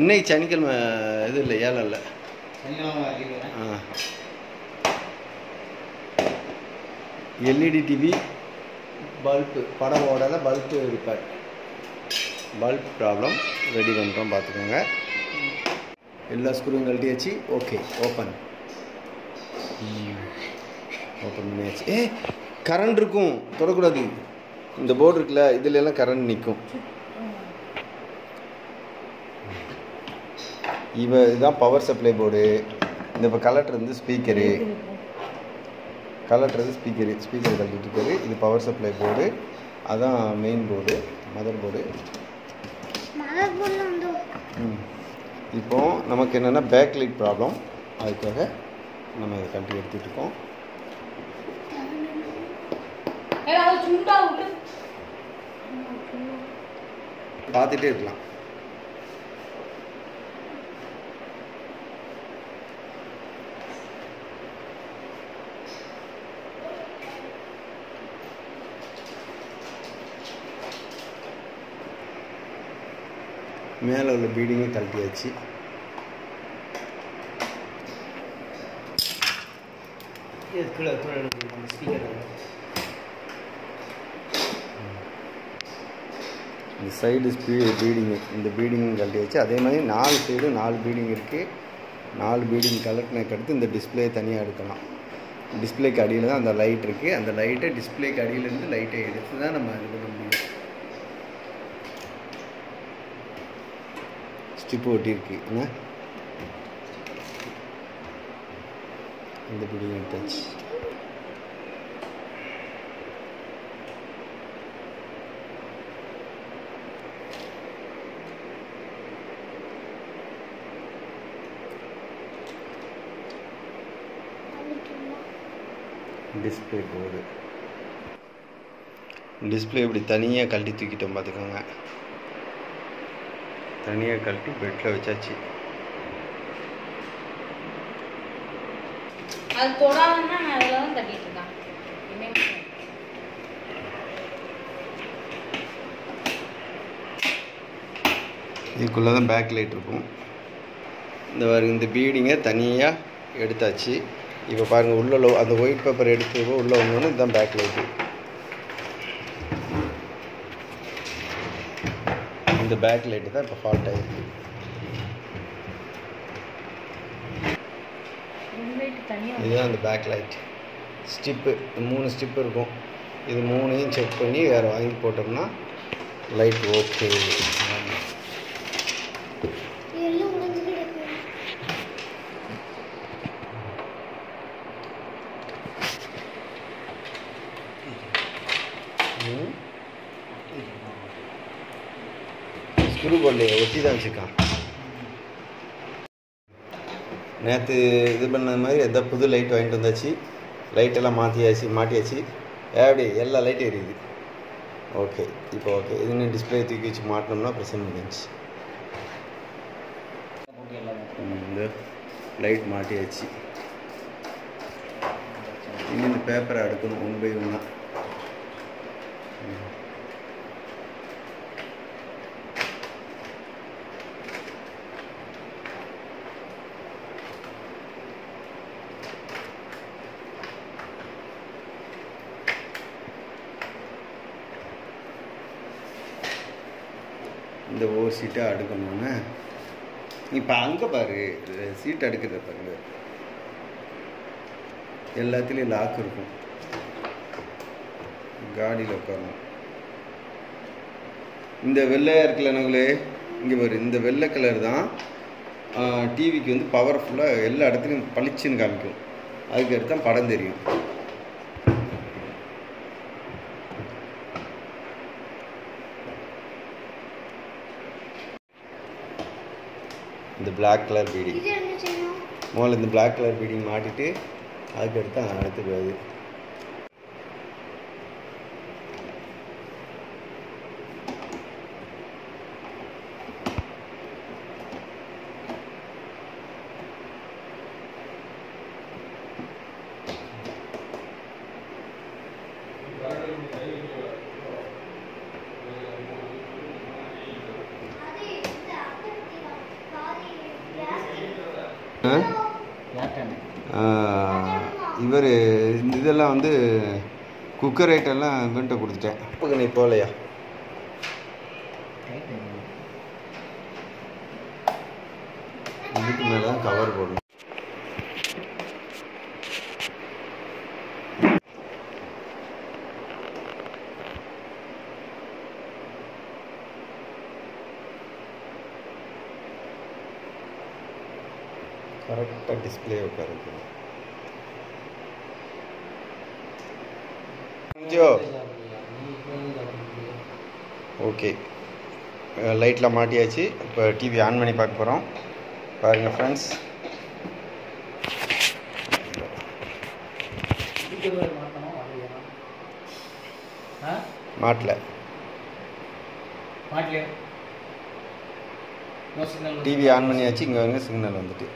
இன்னைக்கு சனிக்கிழமை இது இல்லை, ஏழை இல்லை. எல்இடி டிவி பல்பு படம் ஓடாத bulb repair, bulb problem ready பண்ணுறோம், பார்த்துக்கோங்க. எல்லா ஸ்க்ரூவும் கழட்டியாச்சு. ஓகே, ஓப்பன் பண்ணியாச்சு. கரண்ட் இருக்கும், தொடக்கூடாது. இந்த போர்டு இருக்குல்ல, இதுல எல்லாம் கரண்ட் நிற்கும். இதுதான் பவர் சப்ளை போர்டு. இந்த இப்போ கலெக்டர் வந்து ஸ்பீக்கரு, ஸ்பீக்கர் கழட்டிட்டு இருக்காரு. இது பவர் சப்ளை போர்டு, அதான் மெயின் போர்டு, மதர் போர்டு. இப்போ நமக்கு என்னென்னா பேக் லைட் ப்ராப்ளம், அதுக்காக நம்ம இதை கழட்டி எடுத்துகிட்டு இருக்கோம். பார்த்துட்டே இருக்கலாம். மேலே உள்ள பீடிங்கை கழட்டியாச்சு. இந்த சைடு பீடிங்கு, இந்த பீடிங் கழட்டியாச்சு. அதே மாதிரி 4 சைடு 4 பீடிங் இருக்குது. 4 பீடிங் கலெக்டினக்கு அடுத்து இந்த டிஸ்பிளே தனியாக எடுக்கலாம். டிஸ்பிளேக்கு அடியில் தான் அந்த லைட் இருக்குது. அந்த லைட்டை டிஸ்பிளேக்கு அடியிலேருந்து லைட்டை எடுத்து தான் நம்ம இது பண்ண முடியும். ஸ்டிப்பு ஒட்டியிருக்கு. என்ன இந்த பீடிங் எடுத்தாச்சு. டிஸ்பிளே போர்டு, டிஸ்பிளே இப்படி தனியாக கழட்டி தூக்கிட்டோம், பார்த்துக்கோங்க. தனியாக கழட்டி பெட்டில் வச்சாச்சு. இதுக்குள்ளே தான் பேக் லைட் இருக்கும். இந்த பீடிங்கை தனியாக எடுத்தாச்சு. இப்போ பாருங்கள், உள்ள அந்த ஒயிட் பேப்பர் எடுத்து உள்ளே வந்தோன்னு இதுதான் பேக் லைட்டு. இந்த பேக் லைட்டு தான் இப்போ ஃபால்ட் ஆகிருக்கு. இதுதான் அந்த பேக் லைட் ஸ்டிப்பு. 3 ஸ்டிப்பு இருக்கும். இது 3ஐயும் செக் பண்ணி வேறு வாங்கி போட்டோம்னா லைட் ஓகே. ஸ்க்ரூ போடலையே, ஒட்டி தான் வச்சுருக்கான். நேற்று இது பண்ண மாதிரி எதாவது புது லைட் வாங்கிட்டு வந்தாச்சு. லைட்டெல்லாம் மாட்டியாச்சு. அப்படி எல்லா லைட்டும் எரியுது. ஓகே, இப்போ ஓகே. இதுன்னு டிஸ்பிளே தூக்கி வச்சு மாட்டினோம்னா பிரச்சனை முடிஞ்சிச்சு. இந்த லைட் மாட்டியாச்சு. இன்னும் இந்த பேப்பரை அடுக்கணும் 1 by 1. இந்த ஒவ்வொரு சீட்டாக அடுக்கணும்னா இப்போ அங்கே பாரு, சீட் அடுக்கிறத பாருங்க, எல்லாத்துலேயும் லாக் இருக்கும். காடியில் உட்காரணும். இந்த வெள்ளையாக இருக்குல்ல நகுலே, இங்கே பாரு, இந்த வெள்ளை கலர் தான் டிவிக்கு வந்து பவர்ஃபுல்லாக எல்லா இடத்துலையும் பளிச்சுன்னு காமிக்கும். அதுக்கு அடுத்து தான் படம் தெரியும். இந்த பிளாக் கலர் பீடிங் முதல்ல இந்த பிளாக் கலர் பீடிங் மாட்டிட்டு அதுக்கடுத்து அடுத்து இவர் இதெல்லாம் வந்து குக்கர் ஐட்டெல்லாம் இவன்ட்ட கொடுத்துட்டேன். இப்போ நீ போகலையா? இதுக்கு மேலே தான் கவர் போடணும். கரெக்டாக டிஸ்பிளே உட்காருது. ஓகே, லைட்டில் மாட்டியாச்சு. இப்போ டிவி ஆன் பண்ணி பார்க்க போகிறோம். பாருங்கள் ஃப்ரெண்ட்ஸ், மாட்டல டிவி ஆன் பண்ணியாச்சு. இங்கே வந்து சிக்னல் வந்துட்டு